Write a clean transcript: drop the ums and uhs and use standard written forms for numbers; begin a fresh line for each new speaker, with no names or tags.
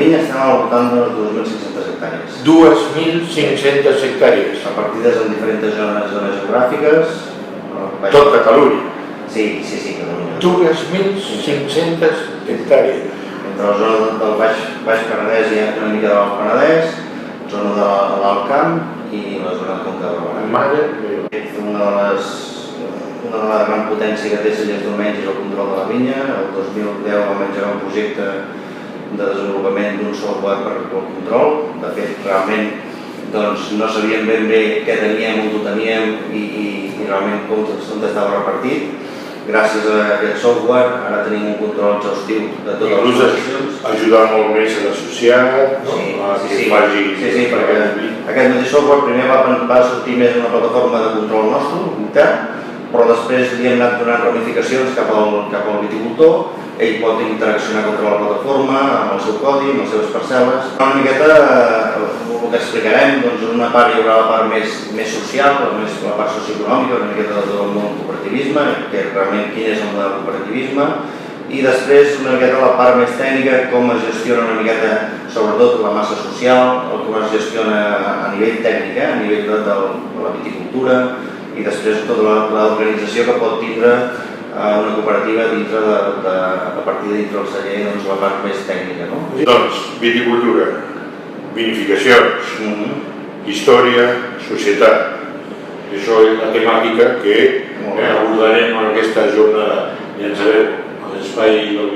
Vinya estem al voltant de 2.500 hectàrees.
2.500 hectàrees.
Repartides en diferents zones geogràfiques.
Tot Catalunya.
Sí, Catalunya.
2.500 hectàrees.
Entre la zona del Baix Penedès i una mica de l'Alt Penedès, zona de l'Alt Camp i la zona de Conca de Barberà.
Mare meva.
Una de les grans potències que té Cellers d'Urmenys és el control de la vinya. El 2010 vam engegar un projecte de desenvolupament d'un software per al control. De fet, realment no sabíem ben bé què teníem, on ho teníem i realment com estava repartit. Gràcies a aquest software ara tenim un control exhaustiu de totes les posicions.
Ajudar molt més a l'associat,
Sí, perquè aquest mateix software primer va sortir més d'una plataforma de control nostre, intern, però després li hem anat donant ramificacions cap al viticultor. Ell pot interaccionar contra la plataforma, amb el seu codi, amb les seves parcel·les. Una miqueta el que explicarem, una part hi haurà la part més social, la part socioeconòmica, una miqueta del món cooperativisme, que realment quin és el model cooperativisme, i després una miqueta la part més tècnica, com es gestiona una miqueta, sobretot la massa social, com es gestiona a nivell tècnic, a nivell de la viticultura, i després tota l'organització que pot tindre una cooperativa a partir dintre del celler, la part més tècnica.
Doncs, viticultura, vinificacions, història, societat. Això és la temàtica que abordarem en aquesta jornada. Ja en sabeu, a l'espai del